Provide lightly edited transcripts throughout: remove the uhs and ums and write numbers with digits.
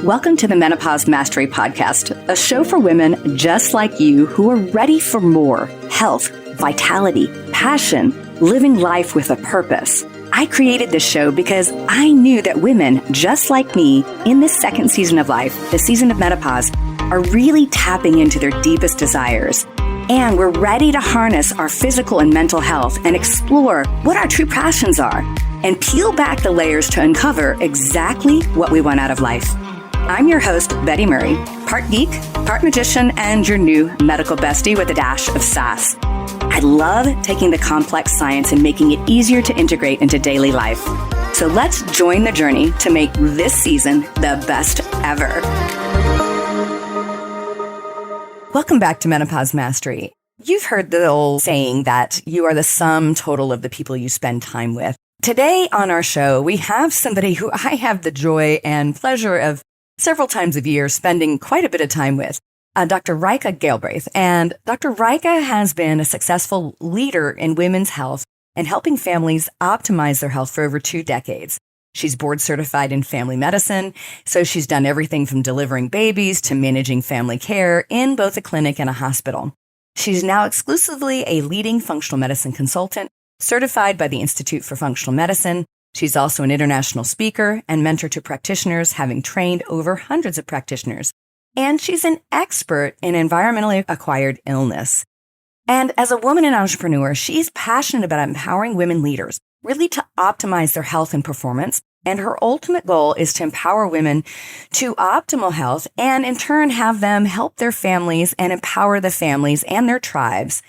Welcome to the Menopause Mastery Podcast, a show for women just like you who are ready for more health, vitality, passion, living life with a purpose. I created this show because I knew that women just like me in this second season of life, the season of menopause, are really tapping into their deepest desires. And we're ready to harness our physical and mental health and explore what our true passions are and peel back the layers to uncover exactly what we want out of life. I'm your host, Betty Murray, part geek, part magician, and your new medical bestie with a dash of sass. I love taking the complex science and making it easier to integrate into daily life. So let's join the journey to make this season the best ever. Welcome back to Menopause Mastery. You've heard the old saying that you are the sum total of the people you spend time with. Today on our show, we have somebody who I have the joy and pleasure of several times a year spending quite a bit of time with, Dr. Rajka Gailbraith. And Dr. Rajka has been a successful leader in women's health and helping families optimize their health for over 2 decades. She's board certified in family medicine, so she's done everything from delivering babies to managing family care in both a clinic and a hospital. She's now exclusively a leading functional medicine consultant, certified by the Institute for Functional Medicine. She's also an international speaker and mentor to practitioners, having trained over hundreds of practitioners. And she's an expert in environmentally acquired illness. And as a woman and entrepreneur, she's passionate about empowering women leaders, really to optimize their health and performance. And her ultimate goal is to empower women to optimal health and in turn have them help their families and empower the families and their tribes.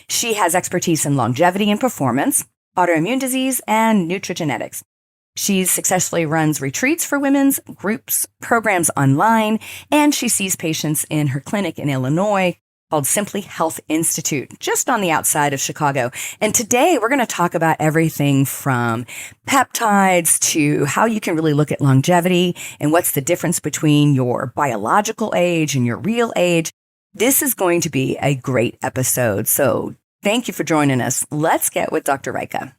She has expertise in longevity and performance, autoimmune disease, and neurogenetics. She successfully runs retreats for women's groups, programs online, and she sees patients in her clinic in Illinois called Simply Health Institute, just on the outside of Chicago. And today we're going to talk about everything from peptides to how you can really look at longevity and what's the difference between your biological age and your real age. This is going to be a great episode. So thank you for joining us. Let's get with Dr. Rajka.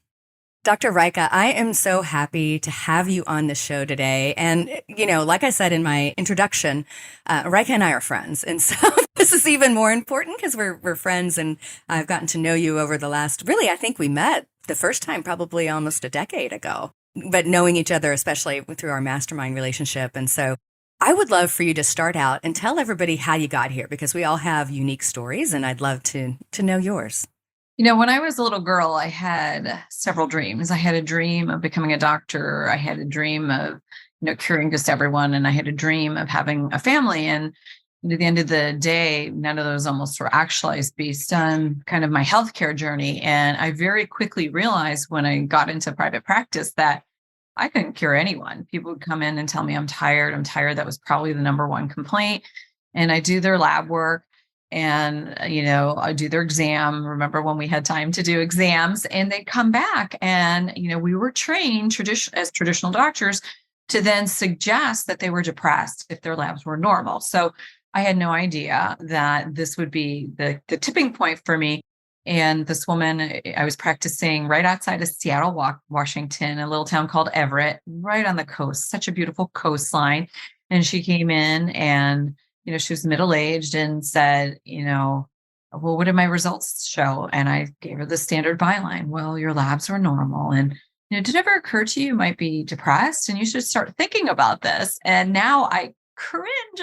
Dr. Rajka, I am so happy to have you on the show today. And, you know, like I said in my introduction, Rajka and I are friends. And so this is even more important because we're friends. And I've gotten to know you over the last, really, I think we met the first time probably almost a decade ago, but knowing each other, especially through our mastermind relationship. And so I would love for you to start out and tell everybody how you got here, because we all have unique stories and I'd love to know yours. You know, when I was a little girl, I had several dreams. I had a dream of becoming a doctor. I had a dream of, curing just everyone. And I had a dream of having a family. And at the end of the day, none of those almost were actualized based on kind of my healthcare journey. And I very quickly realized when I got into private practice that I couldn't cure anyone. People would come in and tell me, I'm tired. That was probably the number one complaint. And I do their lab work. And, I do their exam. Remember when we had time to do exams, and they come back and, we were trained as traditional doctors to then suggest that they were depressed if their labs were normal. So I had no idea that this would be the tipping point for me. And this woman, I was practicing right outside of Seattle, Washington, a little town called Everett, right on the coast, such a beautiful coastline. And she came in and she was middle-aged and said, well, what did my results show? And I gave her the standard byline. Well, your labs were normal. And, did it ever occur to you might be depressed and you should start thinking about this? And now I cringe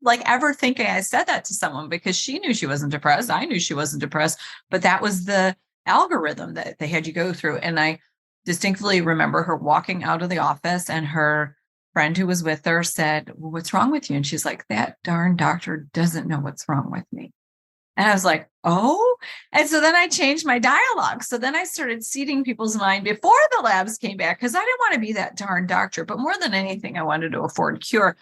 like ever thinking I said that to someone, because she knew she wasn't depressed. I knew she wasn't depressed, but that was the algorithm that they had you go through. And I distinctly remember her walking out of the office and her friend who was with her said, well, what's wrong with you? And she's like, that darn doctor doesn't know what's wrong with me. And I was like, oh, and so then I changed my dialogue. So then I started seeding people's mind before the labs came back, because I didn't want to be that darn doctor, but more than anything, I wanted to afford cure.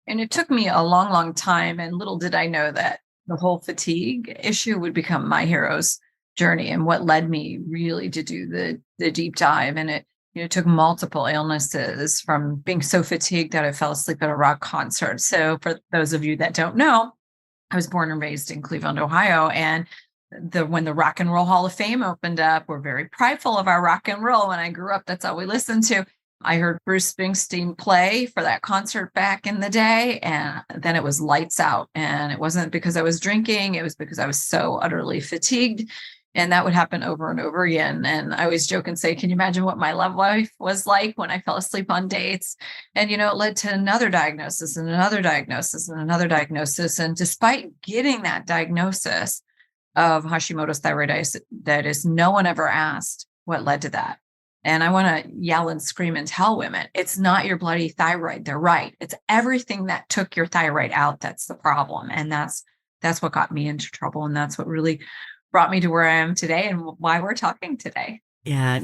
And it took me a long, long time. And little did I know that the whole fatigue issue would become my hero's journey and what led me really to do the deep dive. And it took multiple illnesses, from being so fatigued that I fell asleep at a rock concert. So for those of you that don't know, I was born and raised in Cleveland, Ohio. And when the Rock and Roll Hall of Fame opened up, we're very prideful of our rock and roll. When I grew up, that's all we listened to. I heard Bruce Springsteen play for that concert back in the day, and then it was lights out. And it wasn't because I was drinking, it was because I was so utterly fatigued. And that would happen over and over again. And I always joke and say, can you imagine what my love life was like when I fell asleep on dates? And, it led to another diagnosis and another diagnosis and another diagnosis. And despite getting that diagnosis of Hashimoto's thyroiditis, no one ever asked what led to that. And I want to yell and scream and tell women, it's not your bloody thyroid. They're right. It's everything that took your thyroid out that's the problem. And that's what got me into trouble. And that's what really brought me to where I am today and why we're talking today. Yeah.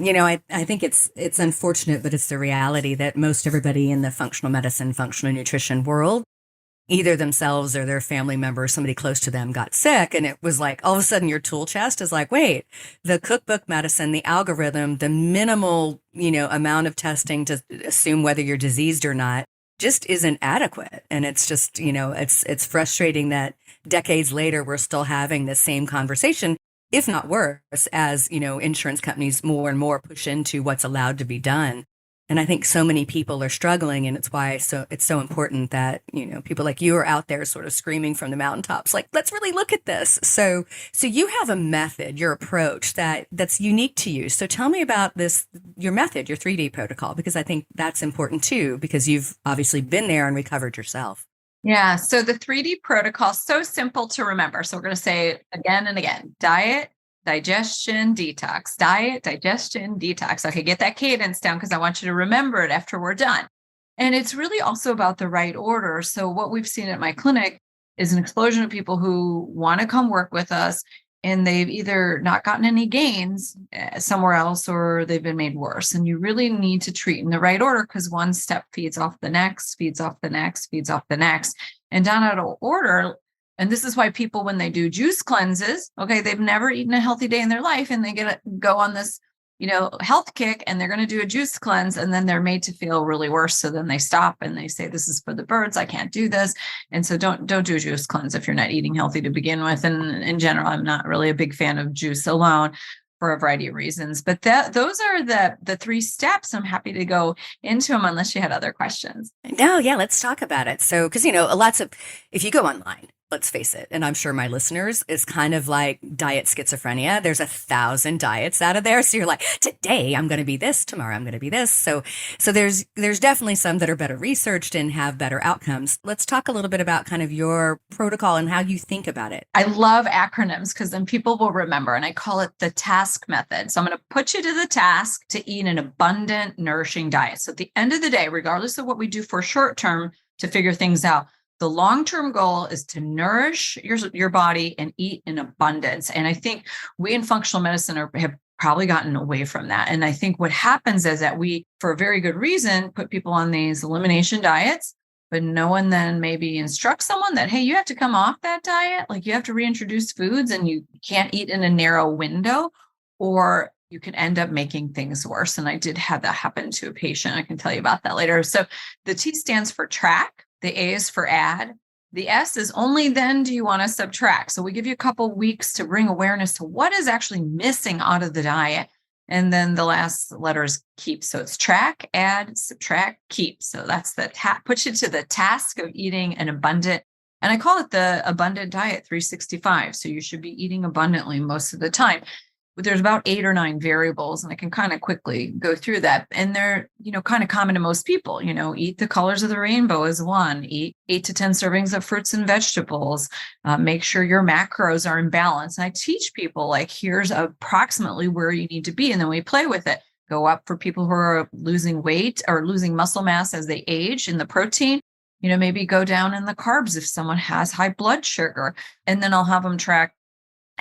I think it's unfortunate, but it's the reality that most everybody in the functional medicine, functional nutrition world, either themselves or their family member or somebody close to them got sick. And it was like, all of a sudden your tool chest is like, wait, the cookbook medicine, the algorithm, the minimal, amount of testing to assume whether you're diseased or not just isn't adequate. And it's just, it's frustrating that decades later, we're still having the same conversation, if not worse, as, insurance companies more and more push into what's allowed to be done. And I think so many people are struggling, and it's why it's so important that, people like you are out there sort of screaming from the mountaintops, like, let's really look at this. So you have a method, your approach that's unique to you. So tell me about your method, your 3D protocol, because I think that's important too, because you've obviously been there and recovered yourself. Yeah. So the 3D protocol, so simple to remember. So we're going to say it again and again: diet, digestion, detox, diet, digestion, detox. Okay, get that cadence down because I want you to remember it after we're done. And it's really also about the right order. So what we've seen at my clinic is an explosion of people who want to come work with us, and they've either not gotten any gains somewhere else or they've been made worse. And you really need to treat in the right order because one step feeds off the next, feeds off the next, feeds off the next. And down out of order. And this is why people, when they do juice cleanses, okay, they've never eaten a healthy day in their life and they go on this, health kick, and they're going to do a juice cleanse, and then they're made to feel really worse. So then they stop and they say, this is for the birds. I can't do this. And so don't do a juice cleanse if you're not eating healthy to begin with. And in general, I'm not really a big fan of juice alone for a variety of reasons, but those are the 3 steps. I'm happy to go into them unless you had other questions. No, yeah, let's talk about it. So, because, if you go online, let's face it, and I'm sure my listeners, is kind of like diet schizophrenia. There's 1,000 diets out of there. So you're like, today I'm going to be this, tomorrow I'm going to be this. So there's definitely some that are better researched and have better outcomes. Let's talk a little bit about kind of your protocol and how you think about it. I love acronyms because then people will remember, and I call it the task method. So I'm going to put you to the task to eat an abundant, nourishing diet. So at the end of the day, regardless of what we do for short term to figure things out, the long-term goal is to nourish your body and eat in abundance. And I think we in functional medicine have probably gotten away from that. And I think what happens is that we, for a very good reason, put people on these elimination diets, but no one then maybe instructs someone that, hey, you have to come off that diet. Like you have to reintroduce foods and you can't eat in a narrow window, or you can end up making things worse. And I did have that happen to a patient. I can tell you about that later. So the T stands for track. The A is for add. The S is only then do you want to subtract. So we give you a couple weeks to bring awareness to what is actually missing out of the diet. And then the last letter is keep. So it's track, add, subtract, keep. So that's puts you to the task of eating an abundant, and I call it the abundant diet 365. So you should be eating abundantly most of the time. But there's about 8 or 9 variables, and I can kind of quickly go through that. And they're, kind of common to most people. Eat the colors of the rainbow is one. Eat 8 to 10 servings of fruits and vegetables. Make sure your macros are in balance. And I teach people, like, here's approximately where you need to be, and then we play with it. Go up for people who are losing weight or losing muscle mass as they age in the protein. Maybe go down in the carbs if someone has high blood sugar. And then I'll have them track,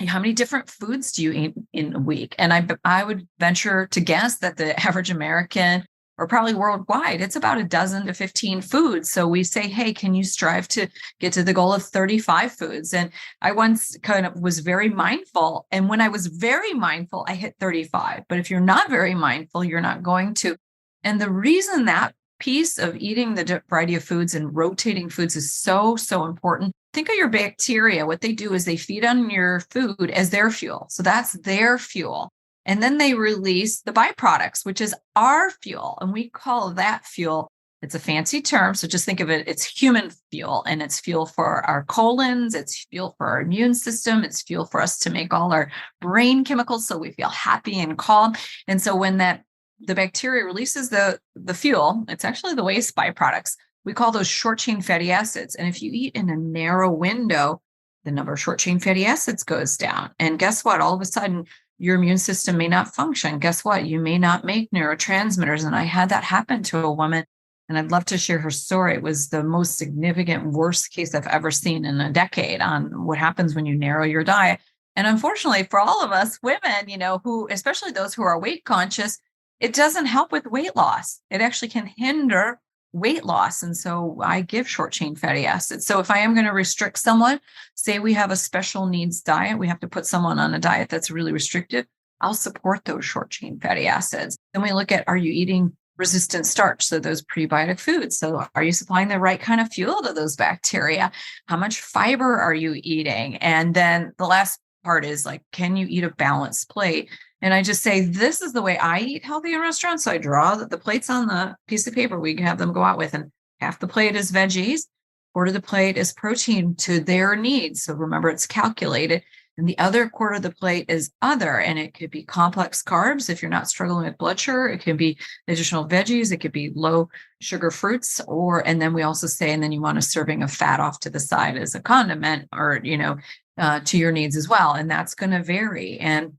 how many different foods do you eat in a week? And I would venture to guess that the average American, or probably worldwide, it's about a dozen to 15 foods. So we say, hey, can you strive to get to the goal of 35 foods? And I once kind of was very mindful. And when I was very mindful, I hit 35. But if you're not very mindful, you're not going to. And the reason that piece of eating the variety of foods and rotating foods is so, so important. Think of your bacteria. What they do is they feed on your food as their fuel. So that's their fuel. And then they release the byproducts, which is our fuel. And we call that fuel, it's a fancy term. So just think of it, it's human fuel, and it's fuel for our colons. It's fuel for our immune system. It's fuel for us to make all our brain chemicals so we feel happy and calm. And so when the bacteria releases the fuel, it's actually the waste byproducts. We call those short chain fatty acids. And if you eat in a narrow window, the number of short chain fatty acids goes down. And guess what? All of a sudden, your immune system may not function. Guess what? You may not make neurotransmitters. And I had that happen to a woman, and I'd love to share her story. It was the most significant, worst case I've ever seen in a decade on what happens when you narrow your diet. And unfortunately, for all of us women, who, especially those who are weight conscious, it doesn't help with weight loss. It actually can hinder weight loss. And so I give short chain fatty acids. So if I am going to restrict someone, say we have a special needs diet, we have to put someone on a diet that's really restrictive, I'll support those short chain fatty acids. Then we look at, are you eating resistant starch? So those prebiotic foods. So are you supplying the right kind of fuel to those bacteria? How much fiber are you eating? And then the last part is like, can you eat a balanced plate? And I just say, this is the way I eat healthy in restaurants. So I draw the plates on the piece of paper we have them go out with, and half the plate is veggies, quarter of the plate is protein to their needs. So remember, it's calculated. And the other quarter of the plate is other. And it could be complex carbs if you're not struggling with blood sugar. It can be additional veggies. It could be low sugar fruits. And then we also say, and then you want a serving of fat off to the side as a condiment, or, to your needs as well. And that's going to vary. And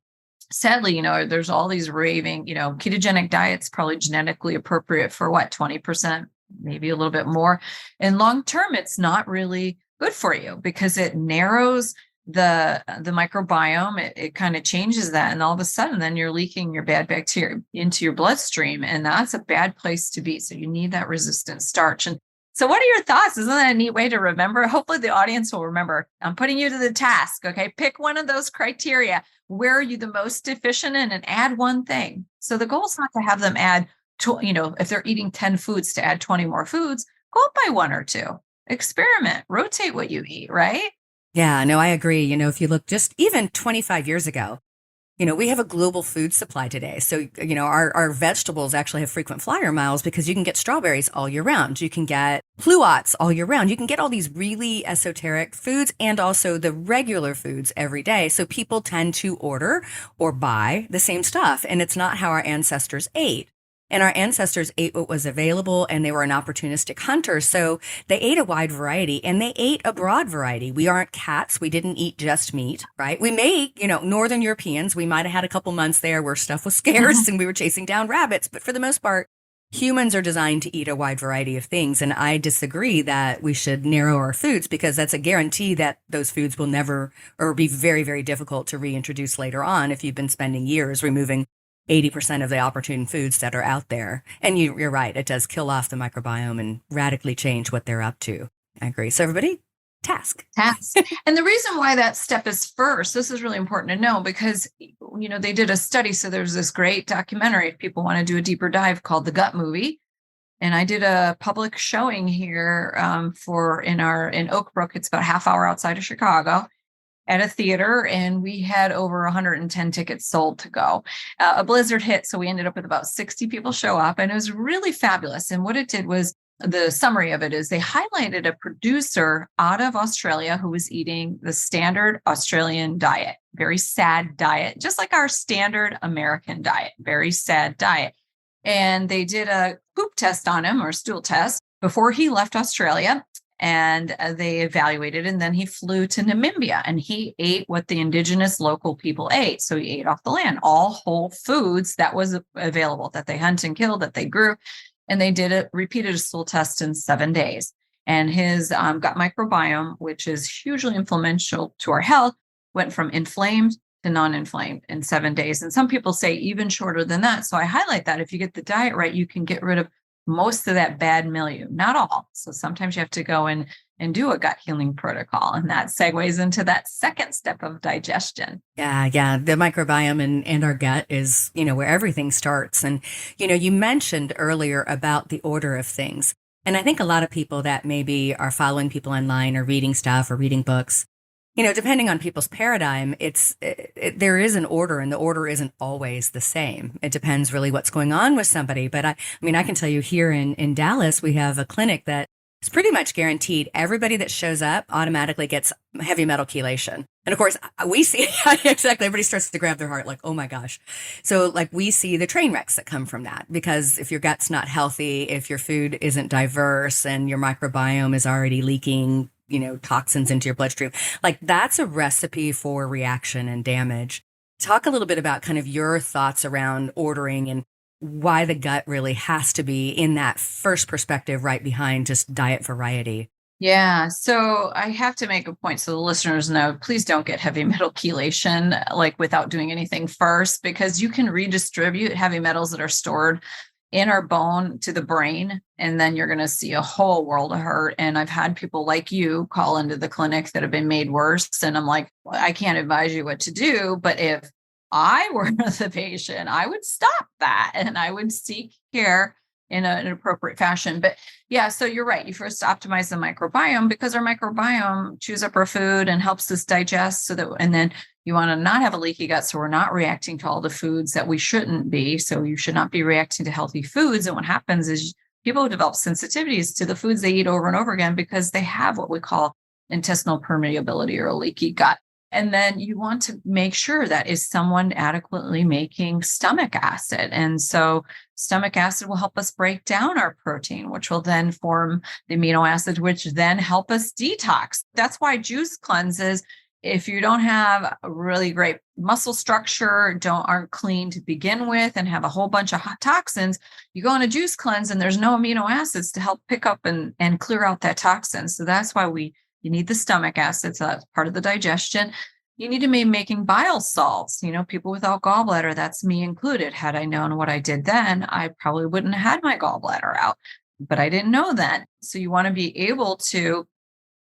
sadly, there's all these raving, ketogenic diets, probably genetically appropriate for 20%, maybe a little bit more. And long term, it's not really good for you because it narrows the microbiome. It kind of changes that. And all of a sudden, then you're leaking your bad bacteria into your bloodstream. And that's a bad place to be. So you need that resistant starch. And so what are your thoughts? Isn't that a neat way to remember? Hopefully the audience will remember. I'm putting you to the task. Okay. Pick one of those criteria. Where are you the most deficient in, and add one thing. So the goal is not to have them add, if they're eating 10 foods, to add 20 more foods, go up by one or two. Experiment, rotate what you eat, right? Yeah, no, I agree. If you look just even 25 years ago, we have a global food supply today. So, our vegetables actually have frequent flyer miles because you can get strawberries all year round. You can get pluots all year round. You can get all these really esoteric foods and also the regular foods every day. So people tend to order or buy the same stuff. And it's not how our ancestors ate. And our ancestors ate what was available, and they were an opportunistic hunter. So they ate a wide variety, and they ate a broad variety. We aren't cats. We didn't eat just meat, right? We may, Northern Europeans, we might have had a couple months there where stuff was scarce and we were chasing down rabbits. But for the most part, humans are designed to eat a wide variety of things. And I disagree that we should narrow our foods, because that's a guarantee that those foods will never, or be very, very difficult to reintroduce later on if you've been spending years removing 80% of the opportune foods that are out there. And you're right, it does kill off the microbiome and radically change what they're up to. I agree. So everybody, task. And the reason why that step is first, this is really important to know, because, they did a study. So there's this great documentary, if people want to do a deeper dive, called The Gut Movie. And I did a public showing here in Oak Brook. It's about a half hour outside of Chicago, at a theater, and we had over 110 tickets sold to go. A blizzard hit, so we ended up with about 60 people show up, and it was really fabulous. And what it did was, the summary of it is, they highlighted a producer out of Australia who was eating the standard Australian diet, very sad diet, just like our standard American diet, very sad diet. And they did a poop test on him, or stool test, before he left Australia. And they evaluated, and then he flew to Namibia, and he ate what the indigenous local people ate. So he ate off the land, all whole foods that was available, that they hunt and killed, that they grew. And they repeated a stool test in 7 days. And his gut microbiome, which is hugely influential to our health, went from inflamed to non-inflamed in 7 days. And some people say even shorter than that. So I highlight that if you get the diet right, you can get rid of most of that bad milieu, not all. So sometimes you have to go in and do a gut healing protocol. And that segues into that second step of digestion. Yeah. The microbiome and our gut is, where everything starts. And, you mentioned earlier about the order of things. And I think a lot of people that maybe are following people online or reading stuff or reading books, Depending on people's paradigm, there is an order, and the order isn't always the same. It depends really what's going on with somebody. But I mean, I can tell you here in Dallas, we have a clinic that is pretty much guaranteed everybody that shows up automatically gets heavy metal chelation. And of course, we see exactly, everybody starts to grab their heart like, oh my gosh. So like we see the train wrecks that come from that, because if your gut's not healthy, if your food isn't diverse and your microbiome is already leaking, toxins into your bloodstream, like that's a recipe for reaction and damage. Talk a little bit about kind of your thoughts around ordering and why the gut really has to be in that first perspective right behind just diet variety. Yeah. So I have to make a point so the listeners know, please don't get heavy metal chelation like without doing anything first, because you can redistribute heavy metals that are stored in our bone to the brain, and then you're going to see a whole world of hurt. And I've had people like you call into the clinic that have been made worse. And I'm like, well, I can't advise you what to do, but if I were the patient, I would stop that and I would seek care in an appropriate fashion. But yeah, so you're right. You first optimize the microbiome, because our microbiome chews up our food and helps us digest and then you want to not have a leaky gut. So we're not reacting to all the foods that we shouldn't be. So you should not be reacting to healthy foods. And what happens is people develop sensitivities to the foods they eat over and over again because they have what we call intestinal permeability or a leaky gut. And then you want to make sure that is someone adequately making stomach acid. And so stomach acid will help us break down our protein, which will then form the amino acids, which then help us detox. That's why juice cleanses, if you don't have a really great muscle structure, aren't clean to begin with, and have a whole bunch of toxins, you go on a juice cleanse and there's no amino acids to help pick up and clear out that toxin. So that's why you need the stomach acids. So that's part of the digestion. You need to be making bile salts. People without gallbladder, that's me included. Had I known what I did then, I probably wouldn't have had my gallbladder out, but I didn't know then. So you want to be able to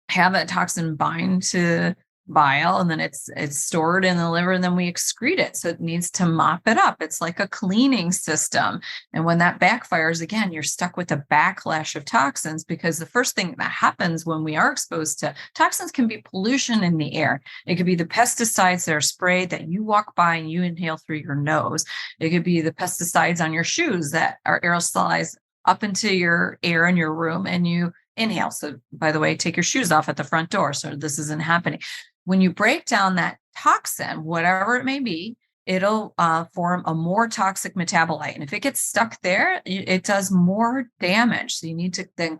have that toxin bind to bile, and then it's stored in the liver, and then we excrete it. So it needs to mop it up. It's like a cleaning system. And when that backfires, again, you're stuck with a backlash of toxins, because the first thing that happens when we are exposed to toxins can be pollution in the air. It could be the pesticides that are sprayed that you walk by and you inhale through your nose. It could be the pesticides on your shoes that are aerosolized up into your air in your room and you inhale. So by the way, take your shoes off at the front door so this isn't happening. When you break down that toxin, whatever it may be, it'll form a more toxic metabolite. And if it gets stuck there, it does more damage. So you need to then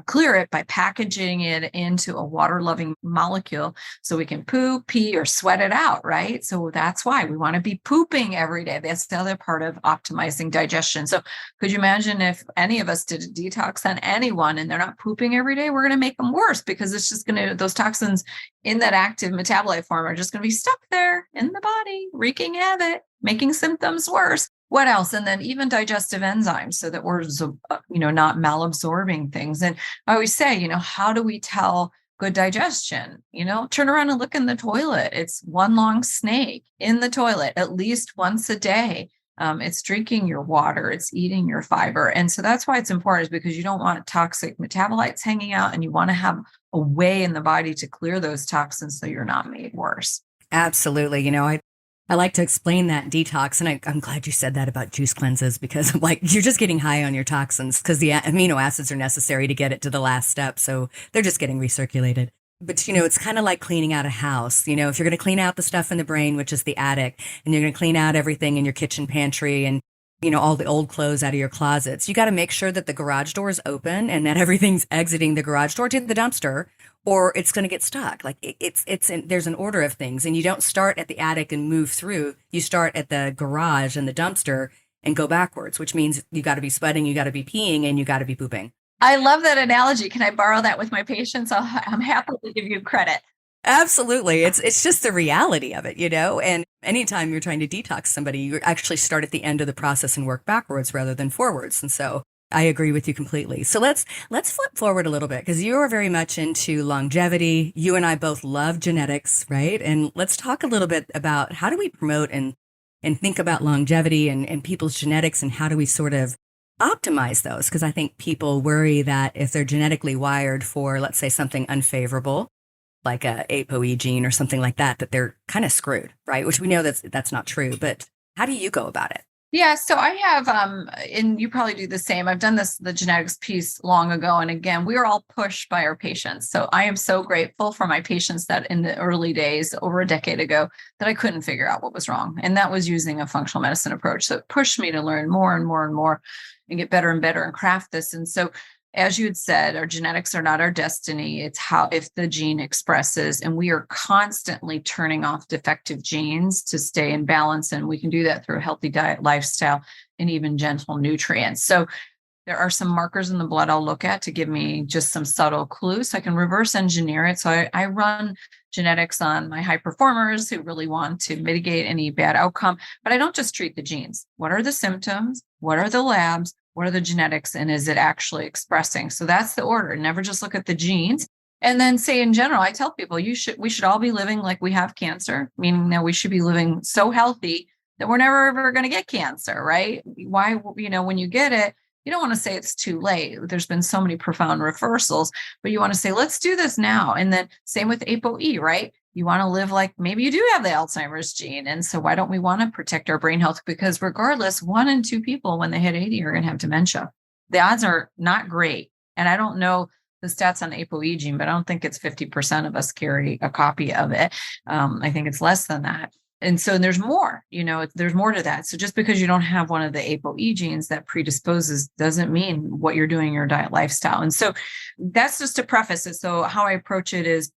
clear it by packaging it into a water-loving molecule so we can poo, pee, or sweat it out, right? So that's why we want to be pooping every day. That's the other part of optimizing digestion. So could you imagine if any of us did a detox on anyone and they're not pooping every day? We're going to make them worse, because it's just those toxins in that active metabolite form are just going to be stuck there in the body, wreaking havoc, making symptoms worse. What else? And then even digestive enzymes, so that we're, not malabsorbing things. And I always say, how do we tell good digestion? Turn around and look in the toilet. It's one long snake in the toilet at least once a day. It's drinking your water, it's eating your fiber. And so that's why it's important, is because you don't want toxic metabolites hanging out, and you want to have a way in the body to clear those toxins so you're not made worse. Absolutely. I like to explain that detox, and I'm glad you said that about juice cleanses, because you're just getting high on your toxins, because the amino acids are necessary to get it to the last step. So they're just getting recirculated. But, it's kind of like cleaning out a house. If you're going to clean out the stuff in the brain, which is the attic, and you're going to clean out everything in your kitchen pantry and, all the old clothes out of your closets, you got to make sure that the garage door is open and that everything's exiting the garage door to the dumpster, or it's going to get stuck. There's an order of things, and you don't start at the attic and move through. You start at the garage and the dumpster and go backwards, which means you got to be sweating, you got to be peeing, and you got to be pooping. I love that analogy. Can I borrow that with my patients? I'm happy to give you credit. Absolutely. It's just the reality of it, and anytime you're trying to detox somebody, you actually start at the end of the process and work backwards rather than forwards. And so I agree with you completely. So let's flip forward a little bit, because you are very much into longevity. You and I both love genetics, right? And let's talk a little bit about how do we promote and think about longevity and people's genetics, and how do we sort of optimize those? Because I think people worry that if they're genetically wired for, let's say, something unfavorable, like a ApoE gene or something like that, that they're kind of screwed, right? Which we know that's not true, but how do you go about it? Yeah, so I have, and you probably do the same. I've done the genetics piece long ago. And again, we are all pushed by our patients. So I am so grateful for my patients that in the early days, over a decade ago, that I couldn't figure out what was wrong. And that was using a functional medicine approach. So it pushed me to learn more and more and more and get better and better and craft this. And so as you had said, our genetics are not our destiny. It's how, if the gene expresses, and we are constantly turning off defective genes to stay in balance. And we can do that through a healthy diet, lifestyle, and even gentle nutrients. So there are some markers in the blood I'll look at to give me just some subtle clues. So I can reverse engineer it. So I run genetics on my high performers who really want to mitigate any bad outcome. But I don't just treat the genes. What are the symptoms? What are the labs? What are the genetics? And is it actually expressing? So that's the order. Never just look at the genes. And then say in general, I tell people we should all be living like we have cancer, meaning that we should be living so healthy that we're never ever going to get cancer, right? Why, when you get it, you don't want to say it's too late. There's been so many profound reversals, but you want to say, let's do this now. And then same with ApoE, right? You want to live like maybe you do have the Alzheimer's gene. And so why don't we want to protect our brain health? Because regardless, 1 in 2 people when they hit 80 are going to have dementia. The odds are not great. And I don't know the stats on the ApoE gene, but I don't think it's 50% of us carry a copy of it. I think it's less than that. And so there's more, there's more to that. So just because you don't have one of the ApoE genes that predisposes doesn't mean what you're doing in your diet lifestyle. And so that's just to preface it. So how I approach it is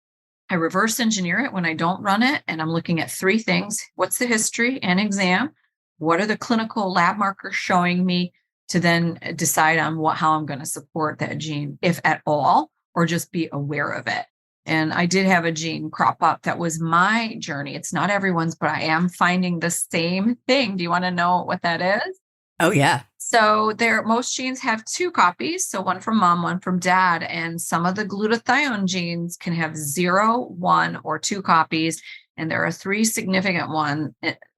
I reverse engineer it when I don't run it. And I'm looking at 3 things. What's the history and exam? What are the clinical lab markers showing me to then decide on how I'm going to support that gene, if at all, or just be aware of it. And I did have a gene crop up. That was my journey. It's not everyone's, but I am finding the same thing. Do you want to know what that is? Oh, yeah. So most genes have 2 copies. So one from mom, one from dad. And some of the glutathione genes can have 0, 1, or 2 copies. And there are 3 significant ones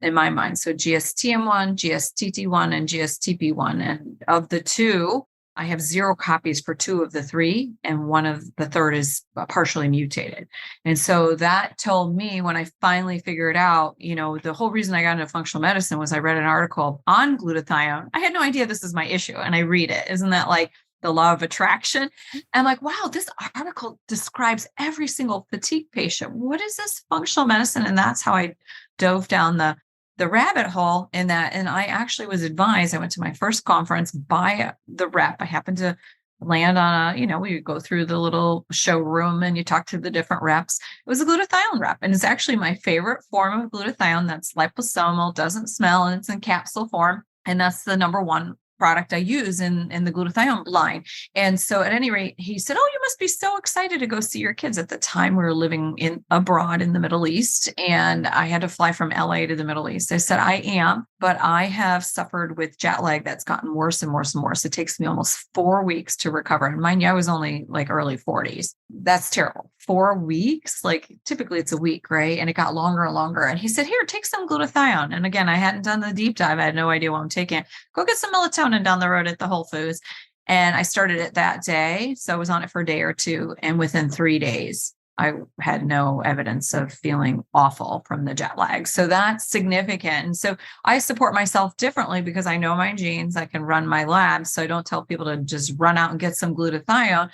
in my mind. So GSTM1, GSTT1, and GSTP1. And of the 2, I have 0 copies for 2 of the 3, and one of the third is partially mutated. And so that told me when I finally figured out, the whole reason I got into functional medicine was I read an article on glutathione. I had no idea this is my issue, and I read it. Isn't that like the law of attraction? I'm like, wow, this article describes every single fatigue patient. What is this functional medicine? And that's how I dove down the rabbit hole in that. And I actually was advised, I went to my first conference by the rep. I happened to land on we would go through the little showroom and you talk to the different reps. It was a glutathione rep. And it's actually my favorite form of glutathione. That's liposomal, doesn't smell, and it's in capsule form. And that's the number 1 product I use in the glutathione line. And so at any rate, he said, oh, you must be so excited to go see your kids. At the time, we were living abroad in the Middle East, and I had to fly from LA to the Middle East. I said, I am, but I have suffered with jet lag that's gotten worse and worse and worse. It takes me almost 4 weeks to recover. And mind you, I was only like early 40s. That's terrible. 4 weeks, like typically it's a week, right? And it got longer and longer. And he said, here, take some glutathione. And again, I hadn't done the deep dive. I had no idea what I'm taking. Go get some melatonin down the road at the Whole Foods. And I started it that day. So I was on it for a day or 2. And within 3 days, I had no evidence of feeling awful from the jet lag. So that's significant. And so I support myself differently because I know my genes. I can run my labs. So I don't tell people to just run out and get some glutathione,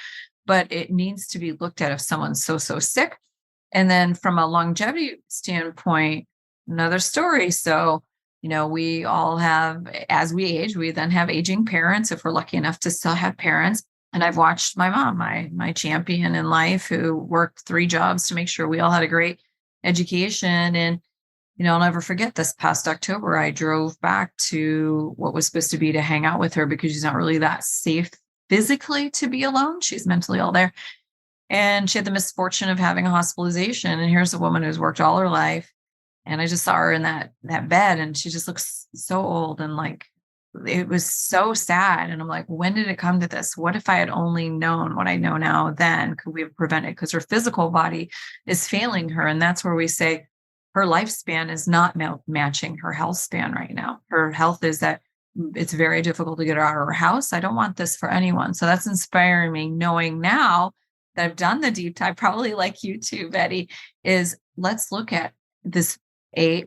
but it needs to be looked at if someone's so sick. And then from a longevity standpoint, another story. So, we all have, as we age, we then have aging parents if we're lucky enough to still have parents. And I've watched my mom, my champion in life, who worked 3 jobs to make sure we all had a great education. And, I'll never forget this past October, I drove back to what was supposed to be to hang out with her because she's not really that safe physically to be alone. She's mentally all there. And she had the misfortune of having a hospitalization. And here's a woman who's worked all her life. And I just saw her in that bed, and she just looks so old, and like, it was so sad. And I'm like, when did it come to this? What if I had only known what I know now then? Could we have prevented? Because her physical body is failing her. And that's where we say her lifespan is not matching her health span right now. Her health is that it's very difficult to get her out of her house. I don't want this for anyone. So that's inspiring me, knowing now that have done the deep dive, probably like you too, Betty, is let's look at this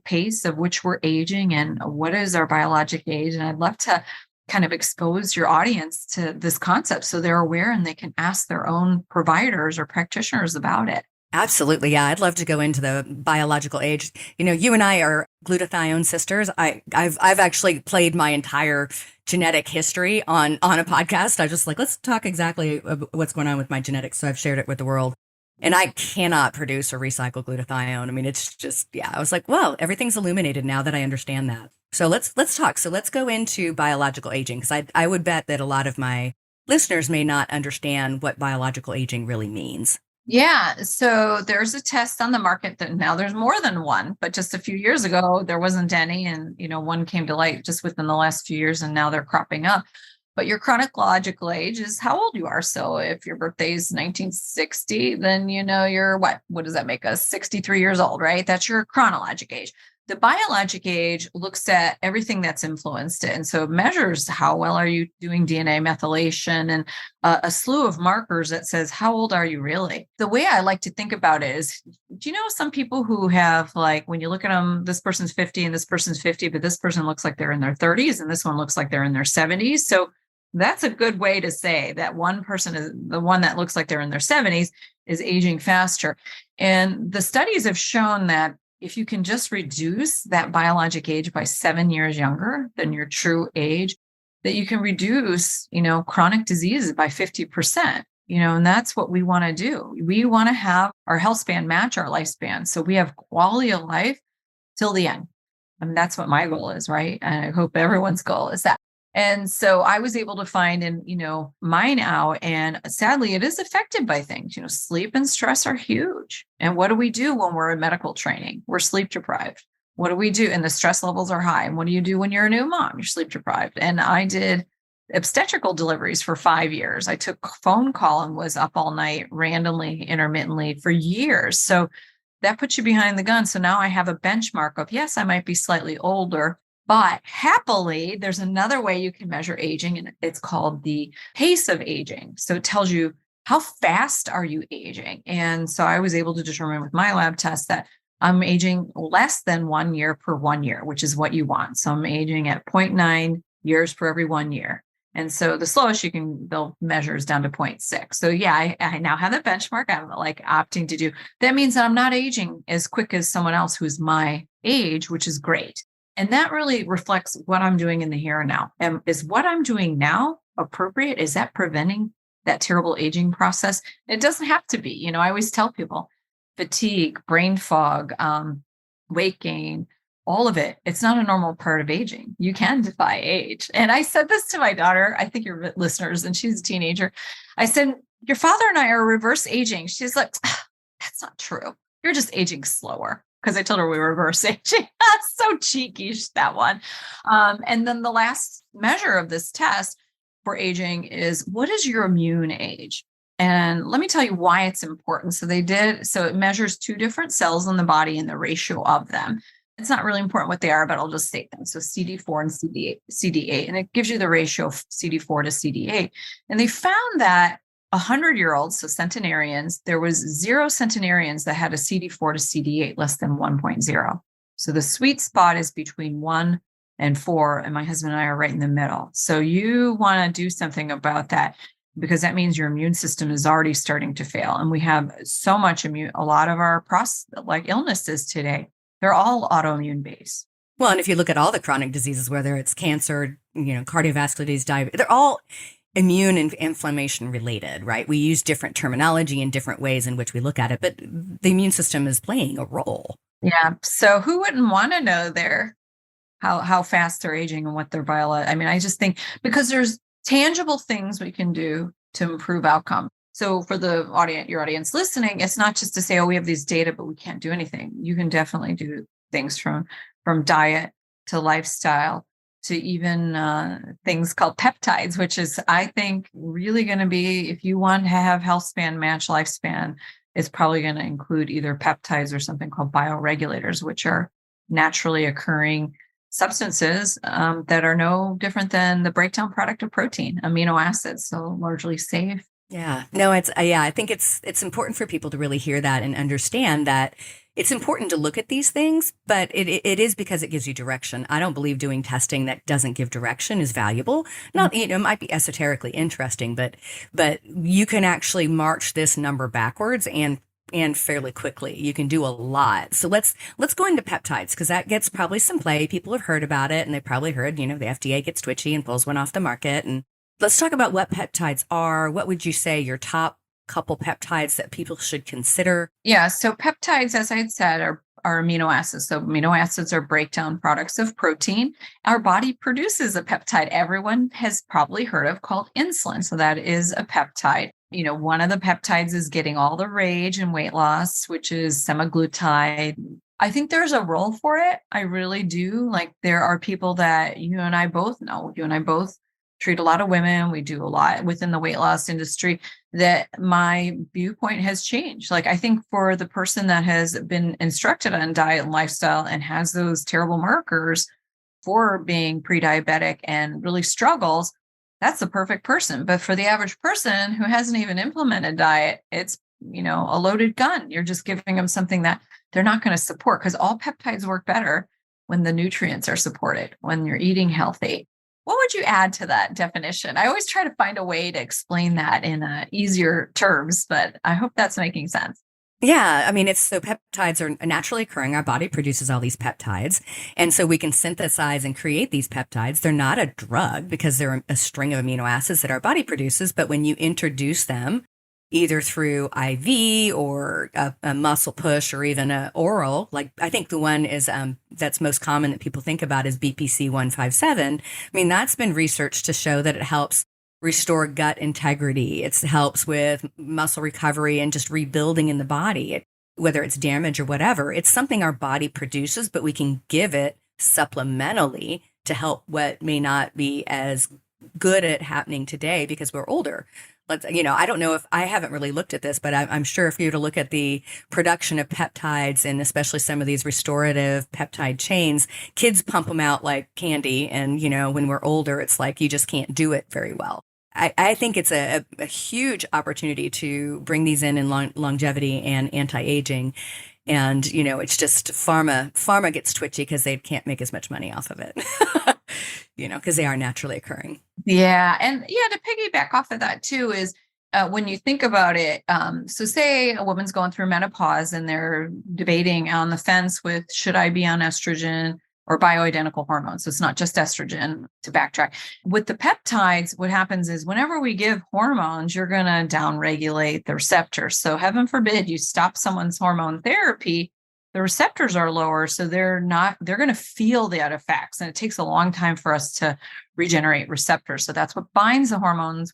pace of which we're aging and what is our biologic age. And I'd love to kind of expose your audience to this concept so they're aware and they can ask their own providers or practitioners about it. Absolutely. Yeah. I'd love to go into the biological age. You and I are glutathione sisters. I've actually played my entire genetic history on a podcast. I just like, let's talk exactly what's going on with my genetics. So I've shared it with the world. And I cannot produce or recycle glutathione. I mean, it's just, yeah, I was like, well, everything's illuminated now that I understand that. So let's talk. So let's go into biological aging, because I would bet that a lot of my listeners may not understand what biological aging really means. Yeah. So there's a test on the market that now there's more than one, but just a few years ago, there wasn't any. And, one came to light just within the last few years, and now they're cropping up. But your chronological age is how old you are. So if your birthday is 1960, then you're what does that make us? 63 years old, right? That's your chronologic age. The biologic age looks at everything that's influenced it. And so it measures how well are you doing DNA methylation and a slew of markers that says, how old are you really? The way I like to think about it is, do you know some people who have, like, when you look at them, this person's 50 and this person's 50, but this person looks like they're in their 30s and this one looks like they're in their 70s. So that's a good way to say that one person is the one that looks like they're in their 70s is aging faster. And the studies have shown that if you can just reduce that biologic age by 7 years younger than your true age, that you can reduce, chronic diseases by 50%, and that's what we want to do. We want to have our health span match our lifespan. So we have quality of life till the end. I mean, that's what my goal is, right? And I hope everyone's goal is that. And so I was able to find in, mine out, and sadly, it is affected by things. Sleep and stress are huge. And what do we do when we're in medical training? We're sleep deprived. What do we do? And the stress levels are high. And what do you do when you're a new mom? You're sleep deprived. And I did obstetrical deliveries for 5 years. I took phone call and was up all night randomly, intermittently for years. So that puts you behind the gun. So now I have a benchmark of, yes, I might be slightly older, but happily, there's another way you can measure aging, and it's called the pace of aging. So it tells you how fast are you aging. And so I was able to determine with my lab test that I'm aging less than 1 year per 1 year, which is what you want. So I'm aging at 0.9 years per every 1 year. And so the slowest you can build measures down to 0.6. So yeah, I now have the benchmark. I'm like opting to do. That means that I'm not aging as quick as someone else who's my age, which is great. And that really reflects what I'm doing in the here and now. And is what I'm doing now appropriate? Is that preventing that terrible aging process? It doesn't have to be. I always tell people fatigue, brain fog, weight gain, all of it. It's not a normal part of aging. You can defy age. And I said this to my daughter, I think your listeners, and she's a teenager. I said, your father and I are reverse aging. She's like, that's not true. You're just aging slower. Because I told her we were reverse aging. That's so cheeky, that one. And then the last measure of this test for aging is, what is your immune age? And let me tell you why it's important. So it measures 2 different cells in the body and the ratio of them. It's not really important what they are, but I'll just state them. So CD4 and CD8, and it gives you the ratio of CD4 to CD8. And they found that 100-year-olds, so centenarians, there was 0 centenarians that had a CD4 to CD8 less than 1.0. So the sweet spot is between 1 and 4, and my husband and I are right in the middle. So you want to do something about that, because that means your immune system is already starting to fail. And we have so much a lot of our illnesses today, they're all autoimmune based. Well, and if you look at all the chronic diseases, whether it's cancer, cardiovascular disease, diabetes, they're all immune and inflammation related, right? We use different terminology and different ways in which we look at it, but the immune system is playing a role. Yeah. So who wouldn't want to know how fast they're aging and what their biology? I mean, I just think because there's tangible things we can do to improve outcome. So for your audience listening, it's not just to say, oh, we have these data, but we can't do anything. You can definitely do things from diet to lifestyle to even things called peptides, which is, I think, really going to be, if you want to have health span match lifespan, it's probably going to include either peptides or something called bioregulators, which are naturally occurring substances that are no different than the breakdown product of protein, amino acids, so largely safe Yeah. No, yeah, I think it's important for people to really hear that and understand that it's important to look at these things, but it is because it gives you direction. I don't believe doing testing that doesn't give direction is valuable. Not, it might be esoterically interesting, but you can actually march this number backwards and fairly quickly. You can do a lot. So let's go into peptides because that gets probably some play. People have heard about it and they've probably heard, the FDA gets twitchy and pulls one off the market. And let's talk about what peptides are. What would you say your top couple peptides that people should consider? Yeah. So peptides, as I had said, are amino acids. So amino acids are breakdown products of protein. Our body produces a peptide everyone has probably heard of called insulin. So that is a peptide. One of the peptides is getting all the rage in weight loss, which is semaglutide. I think there's a role for it. I really do. Like there are people that you and I both know. You and I both treat a lot of women. We do a lot within the weight loss industry that my viewpoint has changed. Like I think for the person that has been instructed on diet and lifestyle and has those terrible markers for being pre-diabetic and really struggles, that's the perfect person. But for the average person who hasn't even implemented diet, it's, a loaded gun. You're just giving them something that they're not going to support because all peptides work better when the nutrients are supported, when you're eating healthy. What would you add to that definition? I always try to find a way to explain that in easier terms, but I hope that's making sense. Yeah, I mean, so peptides are naturally occurring. Our body produces all these peptides. And so we can synthesize and create these peptides. They're not a drug because they're a string of amino acids that our body produces. But when you introduce them, either through IV or a muscle push or even a oral, like I think the one is that's most common that people think about is BPC 157. I mean, that's been researched to show that it helps restore gut integrity. It helps with muscle recovery and just rebuilding in the body, whether it's damage or whatever. It's something our body produces, but we can give it supplementally to help what may not be as good at happening today because we're older. I don't know if I haven't really looked at this, but I'm sure if you were to look at the production of peptides and especially some of these restorative peptide chains, kids pump them out like candy. And, when we're older, it's like you just can't do it very well. I think it's a huge opportunity to bring these in longevity and anti-aging. And, it's just pharma gets twitchy because they can't make as much money off of it, because they are naturally occurring. Yeah. And to piggyback off of that too is when you think about it, so say a woman's going through menopause and they're debating on the fence with should I be on estrogen or bioidentical hormones. So it's not just estrogen, to backtrack. With the peptides, what happens is whenever we give hormones, you're going to downregulate the receptors. So heaven forbid you stop someone's hormone therapy, the receptors are lower. So they're going to feel that effects. And it takes a long time for us to regenerate receptors. So that's what binds the hormones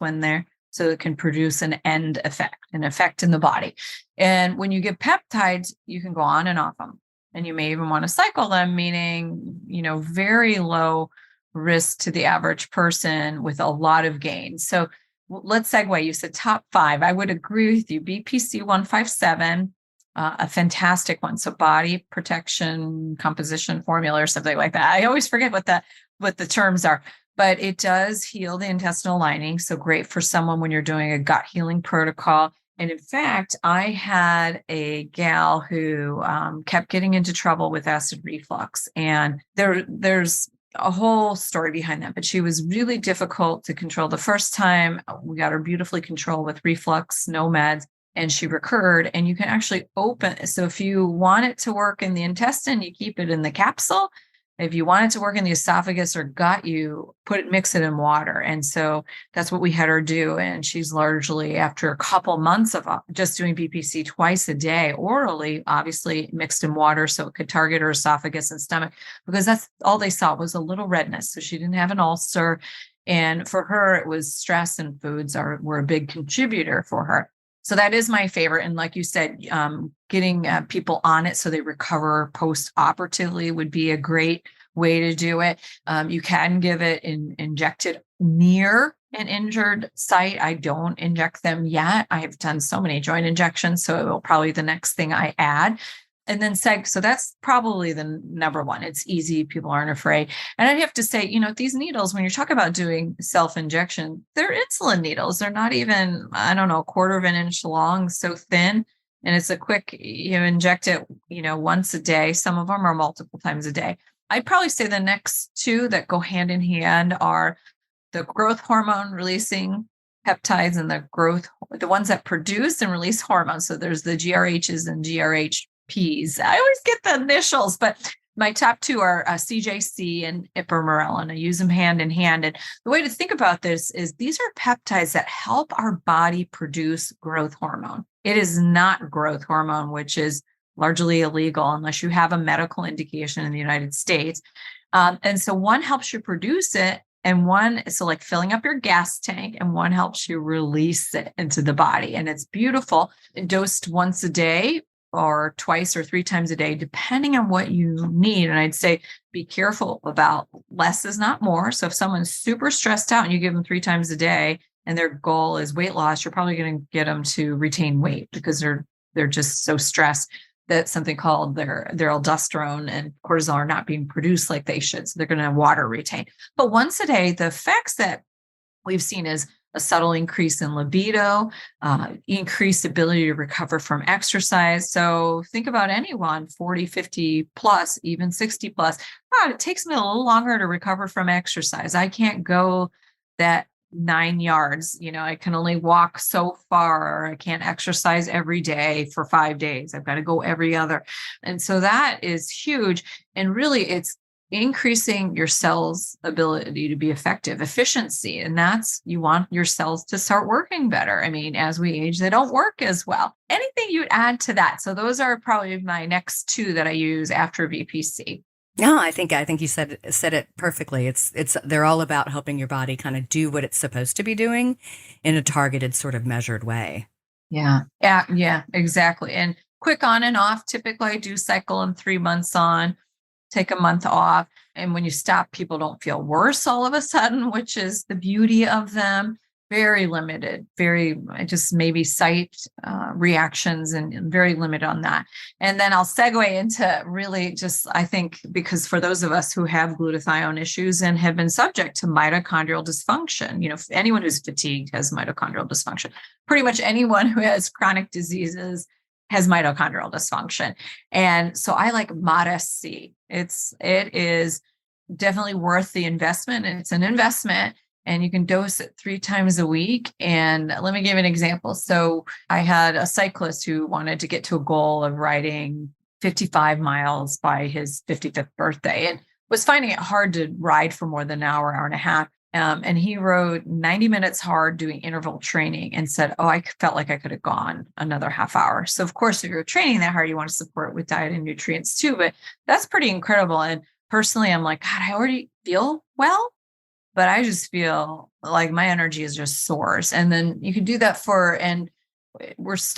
so it can produce an effect in the body. And when you give peptides, you can go on and off them. And you may even want to cycle them, meaning, very low risk to the average person with a lot of gain. So let's segue. You said top 5. I would agree with you. BPC 157, a fantastic one. So body protection composition formula or something like that. I always forget what the terms are, but it does heal the intestinal lining. So great for someone when you're doing a gut healing protocol. And in fact, I had a gal who kept getting into trouble with acid reflux. And there's a whole story behind that, but she was really difficult to control the first time. We got her beautifully controlled with reflux, no meds, and she recurred. And you can actually open. So if you want it to work in the intestine, you keep it in the capsule. If you want it to work in the esophagus or gut, you mix it in water. And so that's what we had her do. And she's largely, after a couple months of just doing BPC twice a day, orally, obviously mixed in water so it could target her esophagus and stomach, because that's all they saw was a little redness. So she didn't have an ulcer. And for her, it was stress, and foods were a big contributor for her. So that is my favorite. And like you said, getting people on it so they recover post-operatively would be a great way to do it. You can give it injected near an injured site. I don't inject them yet. I have done so many joint injections, so it will probably be the next thing I add. And then so that's probably the number one. It's easy. People aren't afraid. And I have to say, these needles, when you're talking about doing self-injection, they're insulin needles. They're not even, I don't know, a quarter of an inch long, so thin. And it's a quick, you inject it, once a day. Some of them are multiple times a day. I'd probably say the next two that go hand in hand are the growth hormone releasing peptides and the ones that produce and release hormones. So there's the GRHs and GRHPs. I always get the initials, but my top two are CJC and ipamorelin. I use them hand in hand. And the way to think about this is these are peptides that help our body produce growth hormone. It is not growth hormone, which is largely illegal unless you have a medical indication in the United States. And so one helps you produce it, and so like filling up your gas tank, and one helps you release it into the body. And it's beautiful, dosed once a day or twice or 3 times a day, depending on what you need. And I'd say be careful about less is not more. So if someone's super stressed out and you give them 3 times a day and their goal is weight loss, you're probably going to get them to retain weight because they're just so stressed that something called their aldosterone and cortisol are not being produced like they should. So they're going to water retain. But once a day, the effects that we've seen is a subtle increase in libido, increased ability to recover from exercise. So think about anyone 40, 50 plus, even 60 plus. It takes me a little longer to recover from exercise. I can't go that 9 yards. I can only walk so far. I can't exercise every day for 5 days. I've got to go every other. And so that is huge. And really it's increasing your cells' ability to be effective, efficiency. And you want your cells to start working better. I mean, as we age, they don't work as well. Anything you'd add to that? So those are probably my next two that I use after VPC. No, I think you said it perfectly. They're all about helping your body kind of do what it's supposed to be doing in a targeted sort of measured way. Yeah, exactly. And quick on and off. Typically I do cycle them 3 months on, take a month off. And when you stop, people don't feel worse all of a sudden, which is the beauty of them. Very limited, just maybe site reactions and very limited on that. And then I'll segue into really just, I think, because for those of us who have glutathione issues and have been subject to mitochondrial dysfunction, anyone who's fatigued has mitochondrial dysfunction. Pretty much anyone who has chronic diseases has mitochondrial dysfunction. And so I like Modest C. It is definitely worth the investment. And it's an investment. And you can dose it 3 times a week. And let me give you an example. So I had a cyclist who wanted to get to a goal of riding 55 miles by his 55th birthday and was finding it hard to ride for more than an hour, hour and a half. And he rode 90 minutes hard doing interval training and said, I felt like I could have gone another half hour. So of course, if you're training that hard, you want to support it with diet and nutrients too, but that's pretty incredible. And personally, I'm like, God, I already feel well, but I just feel like my energy is just soars. And then you can do that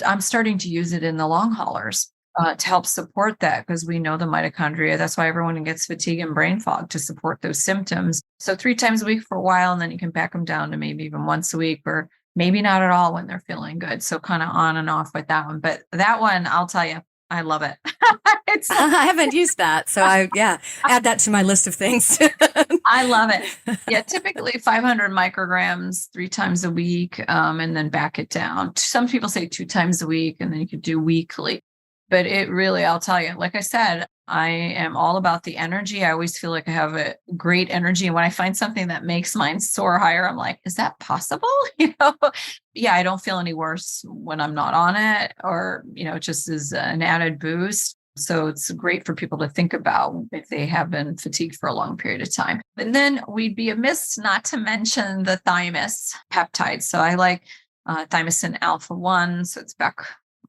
I'm starting to use it in the long haulers to help support that, because we know the mitochondria. That's why everyone gets fatigue and brain fog, to support those symptoms. So 3 times a week for a while, and then you can back them down to maybe even once a week, or maybe not at all when they're feeling good. So kind of on and off with that one. But that one, I'll tell you, I love it. I haven't used that. So add that to my list of things. I love it. Yeah, typically 500 micrograms 3 times a week, and then back it down. Some people say 2 times a week, and then you could do weekly. But it really, I'll tell you, like I said, I am all about the energy. I always feel like I have a great energy. And when I find something that makes mine soar higher, I'm like, is that possible? Yeah, I don't feel any worse when I'm not on it, or, it just is an added boost. So it's great for people to think about if they have been fatigued for a long period of time. And then we'd be amiss not to mention the thymus peptides. So I like thymosin alpha 1. So it's back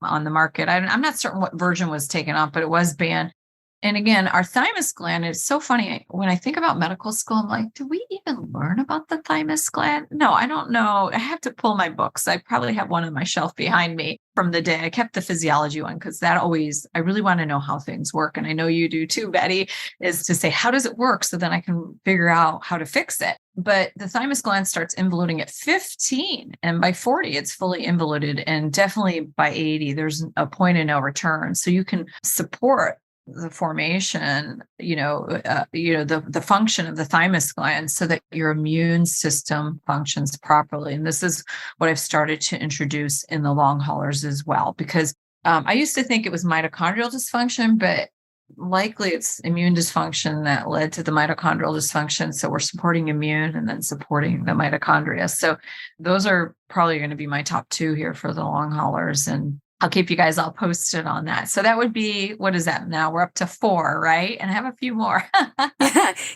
on the market. I'm not certain what version was taken off, but it was banned. And again, our thymus gland is so funny. When I think about medical school, I'm like, do we even learn about the thymus gland? No, I don't know. I have to pull my books. I probably have one on my shelf behind me from the day. I kept the physiology one because I really want to know how things work. And I know you do too, Betty, is to say, how does it work? So then I can figure out how to fix it. But the thymus gland starts involuting at 15. And by 40, it's fully involuted. And definitely by 80, there's a point of no return. So you can support the formation, the function of the thymus gland so that your immune system functions properly. And this is what I've started to introduce in the long haulers as well, because I used to think it was mitochondrial dysfunction, but likely it's immune dysfunction that led to the mitochondrial dysfunction. So we're supporting immune and then supporting the mitochondria. So those are probably going to be my top two here for the long haulers. And I'll keep you guys all posted on that. So that would be, what is that now? We're up to 4, right? And I have a few more.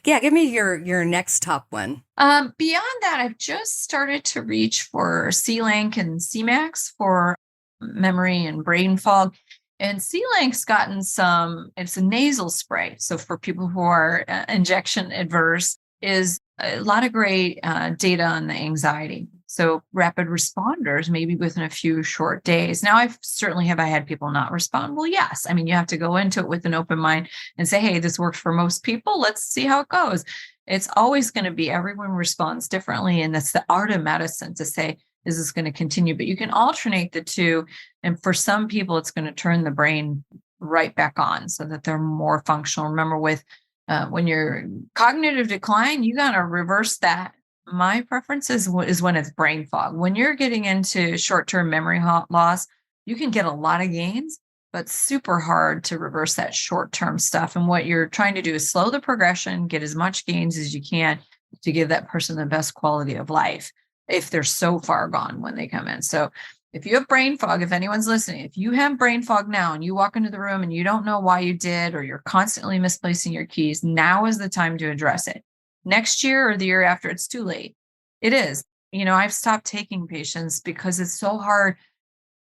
Yeah. Give me your next top one. Beyond that, I've just started to reach for C-Link and C-Max for memory and brain fog. And C-Link's gotten it's a nasal spray. So for people who are injection adverse, is a lot of great data on the anxiety. So rapid responders, maybe within a few short days. Now, have I had people not respond? Well, yes. I mean, you have to go into it with an open mind and say, hey, this works for most people. Let's see how it goes. It's always going to be everyone responds differently. And that's the art of medicine to say, is this going to continue? But you can alternate the two. And for some people, it's going to turn the brain right back on so that they're more functional. Remember, when you're cognitive decline, you got to reverse that. My preference is when it's brain fog. When you're getting into short-term memory loss, you can get a lot of gains, but super hard to reverse that short-term stuff. And what you're trying to do is slow the progression, get as much gains as you can to give that person the best quality of life if they're so far gone when they come in. So if you have brain fog, if anyone's listening, if you have brain fog now and you walk into the room and you don't know why you did, or you're constantly misplacing your keys, now is the time to address it. Next year or the year after, it's too late. It is. I've stopped taking patients because it's so hard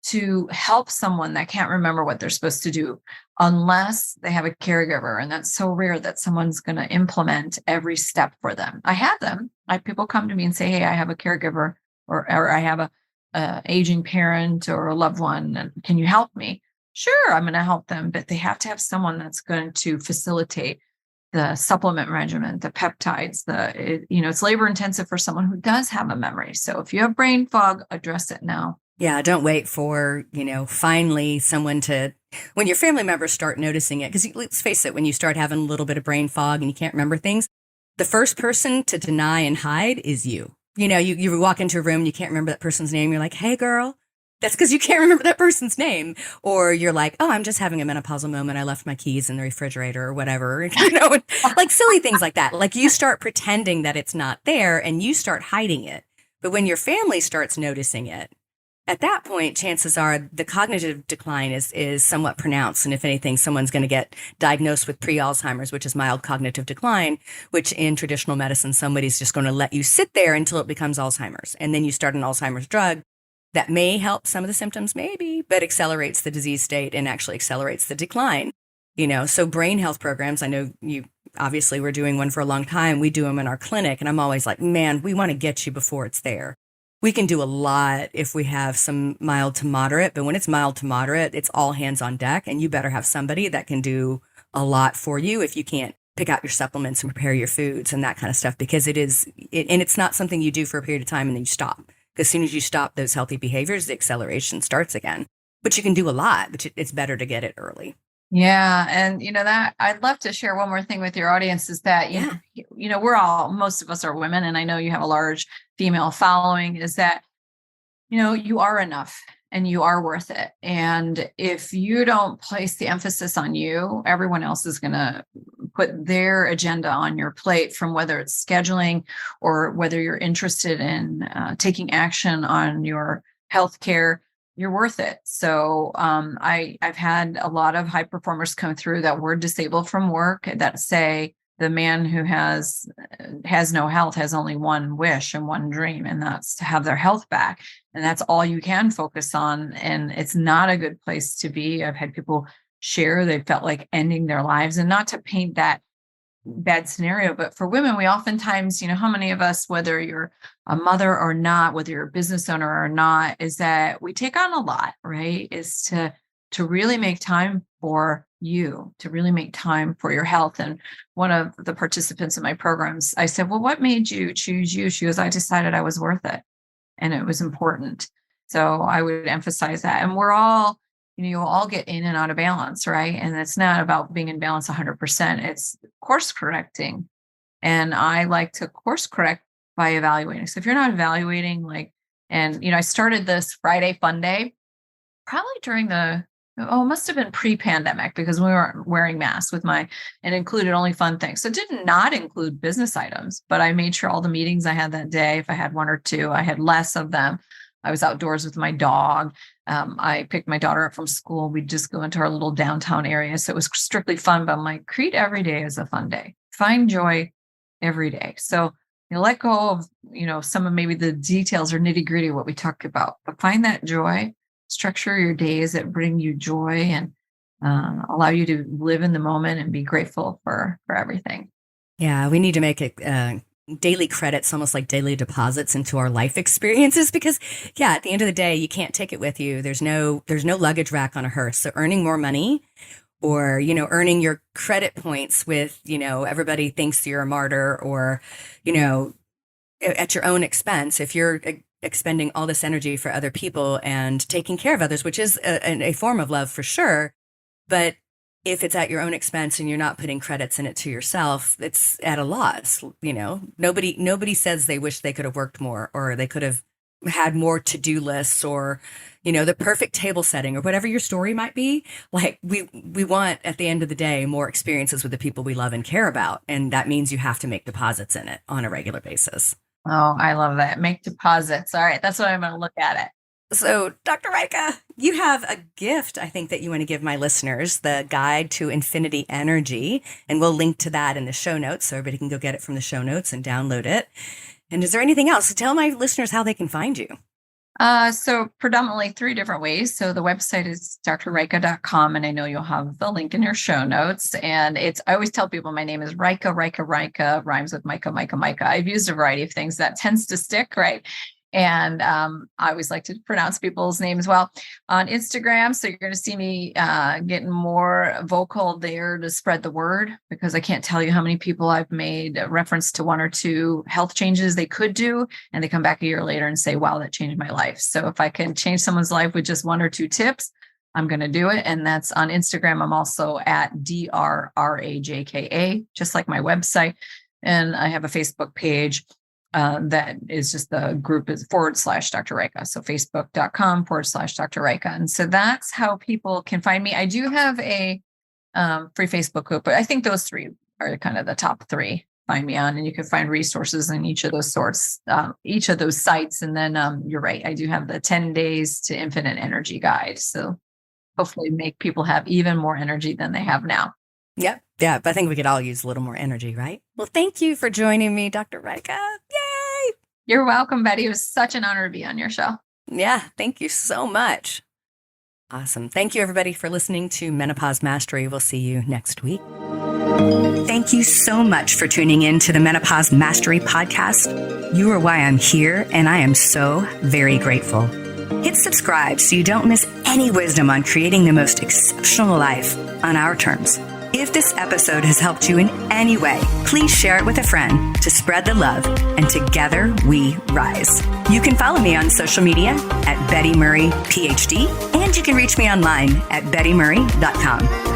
to help someone that can't remember what they're supposed to do unless they have a caregiver. And that's so rare that someone's going to implement every step for them. I have them. People come to me and say, hey, I have a caregiver or I have a aging parent or a loved one. And can you help me? Sure, I'm going to help them, but they have to have someone that's going to facilitate the supplement regimen, the peptides, it's labor intensive for someone who does have a memory. So if you have brain fog, address it now. Yeah, don't wait for, finally someone when your family members start noticing it, because let's face it, when you start having a little bit of brain fog and you can't remember things, the first person to deny and hide is you. You walk into a room and you can't remember that person's name. You're like, hey, girl. That's because you can't remember that person's name. Or you're like, oh, I'm just having a menopausal moment. I left my keys in the refrigerator or whatever. Like silly things like that. Like you start pretending that it's not there and you start hiding it. But when your family starts noticing it, at that point, chances are the cognitive decline is somewhat pronounced. And if anything, someone's going to get diagnosed with pre-Alzheimer's, which is mild cognitive decline, which in traditional medicine, somebody's just going to let you sit there until it becomes Alzheimer's. And then you start an Alzheimer's drug that may help some of the symptoms, maybe, but accelerates the disease state and actually accelerates the decline. So brain health programs, I know you obviously were doing one for a long time. We do them in our clinic. And I'm always like, man, we want to get you before it's there. We can do a lot if we have some mild to moderate, but when it's mild to moderate, it's all hands on deck. And you better have somebody that can do a lot for you if you can't pick out your supplements and prepare your foods and that kind of stuff, because and it's not something you do for a period of time and then you stop. Because as soon as you stop those healthy behaviors, the acceleration starts again. But you can do a lot, but it's better to get it early. Yeah. And, that I'd love to share one more thing with your audience is that, most of us are women, and I know you have a large female following, is that, you are enough and you are worth it. And if you don't place the emphasis on you, everyone else is going to put their agenda on your plate, from whether it's scheduling or whether you're interested in taking action on your healthcare. You're worth it. So I've had a lot of high performers come through that were disabled from work that say the man who has no health has only one wish and one dream, and that's to have their health back. And that's all you can focus on. And it's not a good place to be. I've had people share. They felt like ending their lives, and not to paint that bad scenario, but for women, we oftentimes, how many of us, whether you're a mother or not, whether you're a business owner or not, is that we take on a lot, right? Is to really make time for you, to really make time for your health. And one of the participants in my programs, I said, well, what made you choose you? She goes, I decided I was worth it and it was important. So I would emphasize that. And we're all, you all get in and out of balance, right? And it's not about being in balance 100%. It's course correcting. And I like to course correct by evaluating. So if you're not evaluating, I started this Friday Fun Day probably during it must have been pre-pandemic, because we weren't wearing masks and included only fun things. So it did not include business items, but I made sure all the meetings I had that day, if I had one or two, I had less of them. I was outdoors with my dog. I picked my daughter up from school. We'd just go into our little downtown area. So it was strictly fun, but I'm like, treat every day as a fun day. Find joy every day. So let go of, some of maybe the details or nitty gritty of what we talked about, but find that joy. Structure your days that bring you joy and allow you to live in the moment and be grateful for everything. Yeah, we need to make it daily credits, almost like daily deposits into our life experiences, because at the end of the day, you can't take it with you. There's no luggage rack on a hearse. So earning more money or, earning your credit points with, everybody thinks you're a martyr or, at your own expense. If you're expending all this energy for other people and taking care of others, which is a form of love for sure. But if it's at your own expense and you're not putting credits in it to yourself, it's at a loss. Nobody says they wish they could have worked more or they could have had more to-do lists or, the perfect table setting or whatever your story might be. Like we want at the end of the day, more experiences with the people we love and care about. And that means you have to make deposits in it on a regular basis. Oh, I love that. Make deposits. All right. That's what I'm going to look at it. So, Dr. Rajka, you have a gift, I think, that you want to give my listeners, the Guide to Infinity Energy. And we'll link to that in the show notes so everybody can go get it from the show notes and download it. And is there anything else? Tell my listeners how they can find you. So predominantly 3 different ways. So the website is drrajka.com, and I know you'll have the link in your show notes. And I always tell people my name is Rajka, rhymes with Micah. I've used a variety of things that tends to stick, right? And I always like to pronounce people's names well on Instagram. So you're going to see me getting more vocal there to spread the word, because I can't tell you how many people I've made a reference to 1 or 2 health changes they could do. And they come back a year later and say, wow, that changed my life. So if I can change someone's life with just 1 or 2 tips, I'm going to do it. And that's on Instagram. I'm also at DrRajka, just like my website. And I have a Facebook page. That is just the group is / Dr. Rajka. So facebook.com / Dr. Rajka. And so that's how people can find me. I do have a free Facebook group, but I think those 3 are kind of the top 3 find me on, and you can find resources in each of those each of those sites. And then you're right. I do have the 10 days to infinite energy guide. So hopefully make people have even more energy than they have now. Yep. Yeah. But I think we could all use a little more energy, right? Well, thank you for joining me, Dr. Rajka. Yay. You're welcome, Betty. It was such an honor to be on your show. Yeah. Thank you so much. Awesome. Thank you, everybody, for listening to Menopause Mastery. We'll see you next week. Thank you so much for tuning in to the Menopause Mastery podcast. You are why I'm here, and I am so very grateful. Hit subscribe so you don't miss any wisdom on creating the most exceptional life on our terms. If this episode has helped you in any way, please share it with a friend to spread the love, and together we rise. You can follow me on social media at Betty Murray, PhD, and you can reach me online at bettymurray.com.